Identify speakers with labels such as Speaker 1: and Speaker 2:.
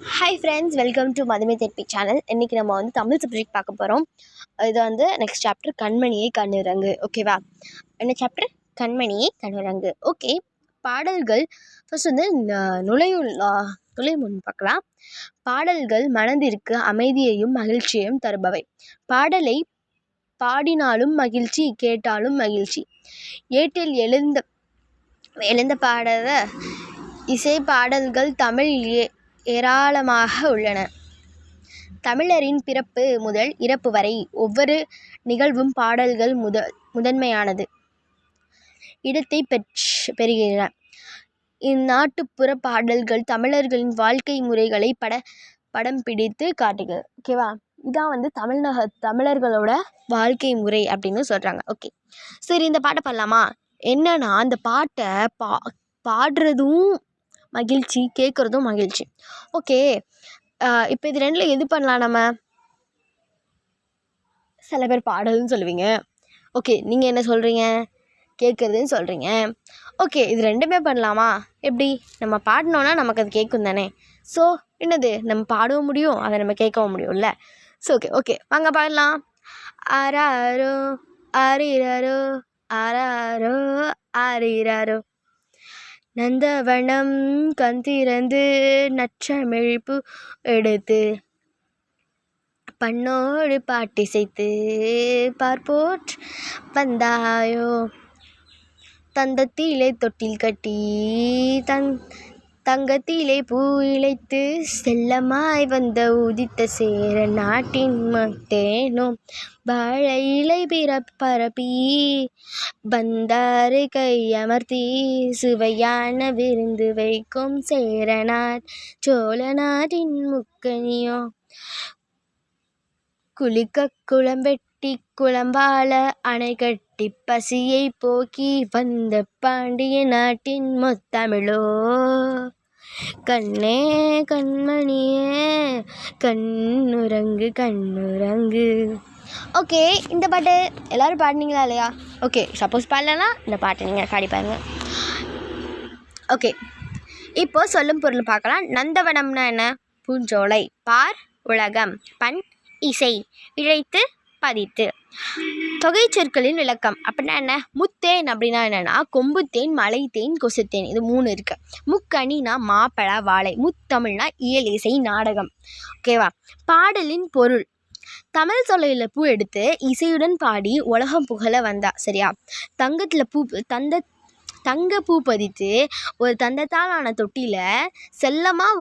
Speaker 1: Hi friends, welcome to மதுமை தெற்பி channel. இன்றைக்கி நம்ம வந்து தமிழ் சப்ஜெக்ட் பார்க்க போகிறோம். இது வந்து நெக்ஸ்ட் சாப்டர் கண்மணியை கண்ணுரங்கு. ஓகேவா? என்ன சாப்டர்? கண்மணியை கண்ணுரங்கு. ஓகே, பாடல்கள் ஃபர்ஸ்ட் வந்து நுழையும் முன் பார்க்கலாம். பாடல்கள் மனதிற்கு அமைதியையும் மகிழ்ச்சியையும் தருபவை. பாடலை பாடினாலும் மகிழ்ச்சி, கேட்டாலும் மகிழ்ச்சி. ஏட்டில் எழுந்த பாடல இசை பாடல்கள் தமிழ் ஏராளமாக உள்ளன. தமிழரின் பிறப்பு முதல் இறப்பு வரை ஒவ்வொரு நிகழ்வும் பாடல்கள் முதன்மையானது இடத்தை பெறுகின்றன. இந்நாட்டுப்புற பாடல்கள் தமிழர்களின் வாழ்க்கை முறைகளை படம் பிடித்து காட்டுகிறது. ஓகேவா? இதான் வந்து தமிழர்களோட வாழ்க்கை முறை அப்படின்னு சொல்கிறாங்க. ஓகே, சரி, இந்த பாட்டை பாடலாமா? என்னன்னா, அந்த பாட்டை பாடுறதும் மகிழ்ச்சி, கேட்குறதும் மகிழ்ச்சி. ஓகே, இப்போ இது ரெண்டில் எது பண்ணலாம்? நம்ம சில பேர் பாடுறதுன்னு சொல்லுவீங்க. ஓகே, நீங்கள் என்ன சொல்கிறீங்க? கேட்குறதுன்னு சொல்கிறீங்க. ஓகே, இது ரெண்டுமே பண்ணலாமா? எப்படி? நம்ம பாடினோன்னா நமக்கு அது கேட்கும் தானே. ஸோ என்னது, நம்ம பாடவும் முடியும், அதை நம்ம கேட்கவும் முடியும்ல. ஸோ ஓகே வாங்க பாடலாம். ஆராரோ ஆரிரரோ ஆராரோ ஆரிரரோ, நந்தவனம் கண் திறந்து நற்றமிழ்ப்பு எடுத்து பண்ணோடு பாட்டிசைத்து பார்ப்போட் வந்தாயோ, தந்தத்திலே தொட்டில் கட்டி தங்கத்திலே பூ இழைத்து செல்லமாய் வந்த உதித்த சேர நாட்டின் மட்டேனோ, வாழை இலை பரப்பி வந்தாரை கையமர்த்தி சுவையான விருந்து வைக்கும் சேரநாட் சோழ நாட்டின் முக்கனியோ, குளிக்க குளம்பெட்டி குளம்பால அணை கட்டி பசியை போக்கி வந்த பாண்டிய நாட்டின் முத்தமிழோ, கண்ணே கண்மணியே கண்ணுரங்கு கண்ணுரங்கு. ஓகே, இந்த பாட்டு எல்லோரும் பாடினீங்களா இல்லையா? ஓகே, சப்போஸ் பாடலன்னா இந்த பாட்டை நீங்கள் பாடி பாருங்க. ஓகே, இப்போ சொல்லும் பொருள் பார்க்கலாம். நந்தவனம்னா என்ன? பூஞ்சோலை. பார் உலகம். பண் இசை. இழைத்து பதித்து. தொகை சொற்களின் விளக்கம் அப்படின்னா என்ன? முத்தேன் அப்படின்னா என்னென்னா கொம்புத்தேன், மலைத்தேன், கொசுத்தேன், இது 3 இருக்குது. முக்கணினா மாப்பழ வாழை. முத்தமிழ்னா இயல், இசை, நாடகம். ஓகேவா? பாடலின் பொருள்: தமிழ் சொல்லையில் பூ எடுத்து இசையுடன் பாடி உலகம் புகழ வந்தா. சரியா? தங்க பூ பதித்து ஒரு தந்தத்தால் ஆன தொட்டியில் செல்லமாக